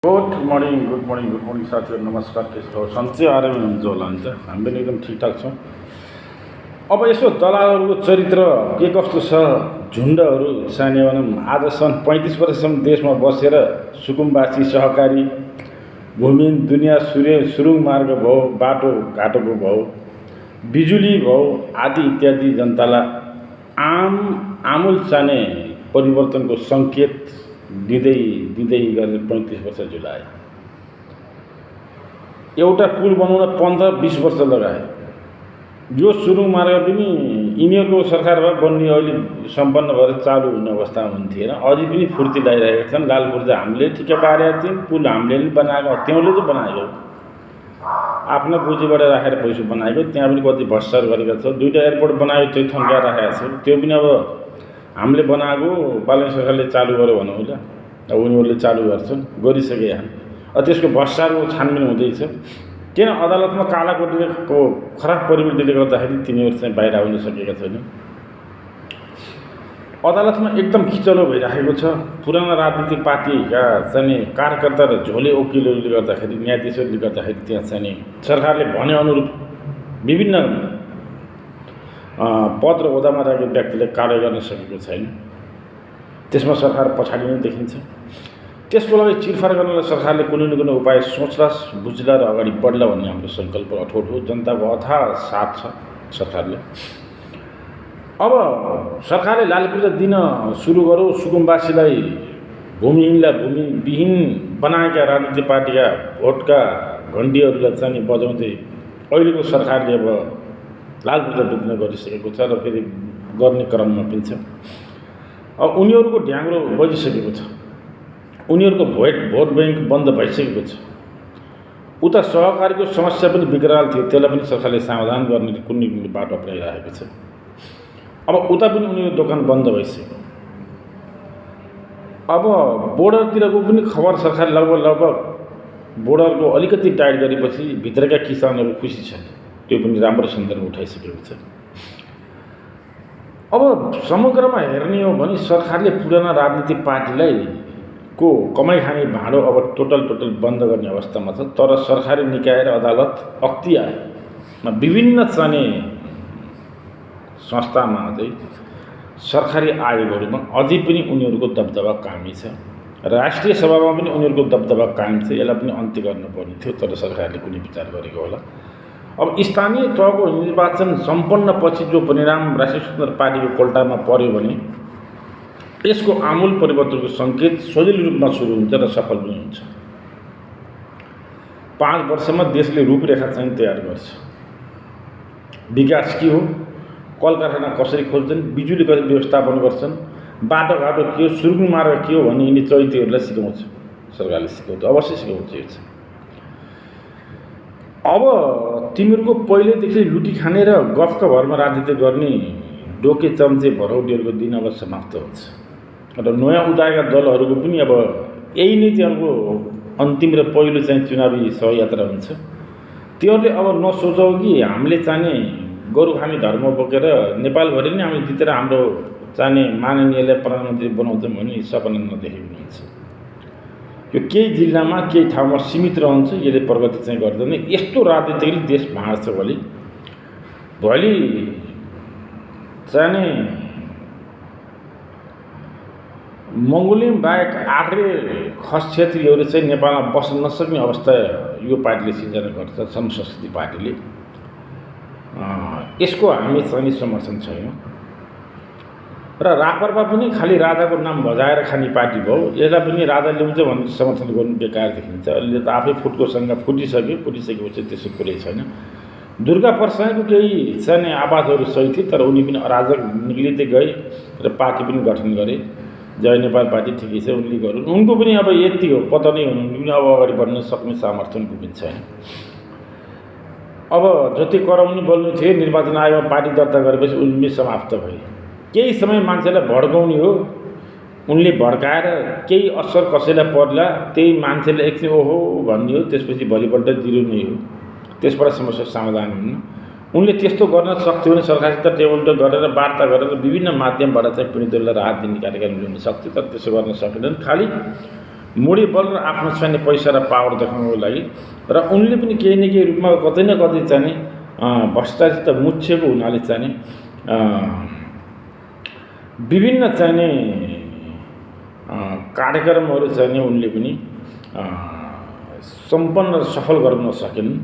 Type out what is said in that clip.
Good morning साथीहरू, नमस्कार। के छ? सन्चै आरामै हुनुहुन्छ होला नि त? हामी पनि एकदम ठिकठाक छौँ। अब यसो दलालहरूको चरित्र के कस्तो छ? झुन्डहरू सानो भनौँ, आज सन् 35 वर्षसम्म देशमा बसेर सुकुम्बासी सहकारी भूमिहीन दुनियाँ सुरुङ मार्ग भयो, बाटो घाटोको भयो, बिजुली भयो आदि इत्यादि जनतालाई आमूल चाने परिवर्तनको सङ्केत दिँदै गरेर 35 वर्ष झुलाए। एउटा पुल बनाउन 15-20 वर्ष लगाए। यो सुरुङ मार्ग पनि यिनीहरूको सरकारमा बन्ने अहिले सम्पन्न भएर चालु हुने अवस्थामा हुन्थेन। अझै पनि फुर्ती लगाइरहेका छन्। लालपुर्जा हामीले ठिक्क पारेका थियौँ, पुल हामीले पनि बनाएको, त्यहाँले चाहिँ बनाएको, आफ्नो पुँजीबाट राखेर पैसा बनाएको। त्यहाँ पनि कति भ्रष्टाचार गरेका छ। 2टा एयरपोर्ट बनायो, त्यो थन्का राखेका छ। त्यो पनि अब हामीले बनाएको, बालन सरकारले चालु गर्यो भनौँ होला। अब उनीहरूले चालु गर्छन्, गरिसके यहाँ। त्यसको भ्रष्टाचारको छानबिन हुँदैछ। किन अदालतमा कालाकोटीको खराब प्रवृत्तिले गर्दाखेरि तिनीहरू चाहिँ बाहिर आउन सकेका छैनन्। अदालतमा एकदम खिचलो भइराखेको छ। पुराना राजनीतिक पार्टीका चाहिँ कार्यकर्ता र झोले वकिलहरूले गर्दाखेरि, न्यायाधीशहरूले गर्दाखेरि त्यहाँ चाहिँ सरकारले भने अनुरूप विभिन्न पद र ओहदामा रहेको व्यक्तिले कार्य गर्न सकेको छैन। त्यसमा सरकार पछाडि नै देखिन्छ। त्यसको लागि चिरफार गर्नलाई सरकारले कुनै न कुनै उपाय सोच्ला, बुझ्ला र अगाडि बढ्ला भन्ने हाम्रो सङ्कल्प अठोट हो। जनताको अथाह साथ छ सरकारले। अब सरकारले लालपुर्जा दिन सुरु गर्यो। सुकुम्बासीलाई, भूमिहीनलाई भूमिविहीन बनाएका राजनीतिक पार्टीका भोटका घन्टीहरूलाई चाहिँ बजाउँदै अहिलेको सरकारले अब लालपुर्जा वितरण गरिसकेको छ र फेरि गर्ने क्रममा पनि छ। अब उनीहरूको ढ्याङ्ग्रो बजिसकेको छ। उनीहरूको भोट ब्याङ्क बन्द भइसकेको छ। उता सहकारीको समस्या पनि विकराल थियो, त्यसलाई पनि सरकारले समाधान गर्ने कुनै बाटो अपनाइरहेको छ। अब उता पनि उनीहरूको दोकान बन्द भइसक्यो। अब बोर्डरतिरको पनि खबर सरकारले लगभग बोर्डरको अलिकति टाइट गरेपछि भित्रका किसानहरू खुसी छन्। त्यो पनि राम्रो सन्दर्भ उठाइसकेको छ। अब समग्रमा हेर्ने हो भने सरकारले पुराना राजनीतिक पार्टीलाई को कमाइ खाने भाँडो अब टोटल बन्द गर्ने अवस्थामा छ। तर सरकारी निकाय र अदालत अख्तियारमा विभिन्न चाहिने संस्थामा चाहिँ सरकारी आयोगहरूमा अझै पनि उनीहरूको दबदबा कायमै छ। राष्ट्रिय सभामा पनि उनीहरूको दबदबा कायम छ। यसलाई पनि अन्त्य गर्नुपर्ने थियो, तर सरकारले कुनै विचार गरेको होला। अब स्थानीय तहको निर्वाचन सम्पन्न पछि जो परिणाम राष्ट्रिय स्वतन्त्र पार्टीको कोल्टामा पर्यो भने यसको आमूल परिवर्तनको सङ्केत सजिलो रूपमा सुरु हुन्छ र सफल पनि हुन्छ। 5 वर्षमा देशले रूपरेखा चाहिँ तयार गर्छ। विकास के हो, कल कारखाना कसरी खोज्छन्, बिजुली कसरी व्यवस्थापन गर्छन्, बाटोघाटो के हो, सुरुङ मार्ग के हो भन्ने यिनी चैतीहरूलाई सिकाउँछ। सरकारले सिकाउँछ, अवश्य सिकाउँछ। यो चाहिँ अब तिमीहरूको पहिल्यैदेखि लुटी खाने र गफका भरमा राजनीति गर्ने डोके चम्चे भरौटीहरूको दिन अब समाप्त हुन्छ र नयाँ उदाएका दलहरूको पनि अब यही नै तिनीहरूको अन्तिम र पहिलो चाहिँ चुनावी सहयात्रा हुन्छ। तिनीहरूले अब नसोचौ कि हामीले चाहिने गोरु खाने धर्म बोकेर नेपालभरि नै हामीले जितेर हाम्रो चाहिने माननीयलाई प्रधानमन्त्री बनाउँछौँ भन्ने सपना नदेखेको हुन्छ। यो केही जिल्लामा केही ठाउँमा सीमित रहन्छ। यसले प्रगति चाहिँ गर्दैन। यस्तो राजनीतिले देश भाँड्छ। भोलि चाहिने मङ्गोलियन बाहेक आर्य खस क्षेत्रीहरू चाहिँ नेपालमा बस्न नसक्ने अवस्था यो पार्टीले सिर्जना गर्छ, संस्कृति पार्टीले। यसको हामी चाहिँ समर्थन छैनौँ। र राप्रपा पनि खालि राजाको नाम बजाएर खाने पार्टी भयो। यसलाई पनि राजा ल्याउँछ भन्ने समर्थन गर्नु बेकार देखिन्छ। अहिले त आफै फुटकोसँग फुटिसकेपछि त्यसो कुरै छैन। दुर्गा प्रसादको केही चाहिँ आवाजहरू सही थिए, तर उनी पनि अराजक निक्लिँदै गए र पार्टी पनि गठन गरे। जय नेपाल पार्टी ठिकै छ, उनले गरून्। उनको पनि अब यति हो, पता नै हुनु पनि अब अगाडि बढ्न सक्ने सामर्थ्य उनको पनि छैन। अब जति कराउनु बोल्नु थियो निर्वाचन आयोगमा पार्टी दर्ता गरेपछि उनले समाप्त भए। केही समय मान्छेलाई भड्काउने हो, उनले भड्काएर केही असर कसैलाई पर्ला, त्यही मान्छेले एकछिन ओहो भन्ने हो, त्यसपछि भोलिपल्ट जिरो नै हो। त्यसबाट समस्या समाधान हुन्न। उनले त्यस्तो गर्न सक्थ्यो भने सरकारसित टेबल टक गरेर वार्ता गरेर विभिन्न माध्यमबाट चाहिँ पीडितहरूलाई राहत दिने कार्यक्रम ल्याउन सक्थ्यो, तर त्यसो गर्न सकेनन्। खालि मोडी बल र आफ्नो चाहिने पैसा र पावर देखाउनको लागि र उनले पनि केही न केही रूपमा कतै न कतै चाहिँ भ्रष्टाचारसित मुछेको हुनाले चाहिँ विभिन्न चाहिने कार्यक्रमहरू चाहिँ उनले पनि सम्पन्न र सफल गर्न सकेनन्।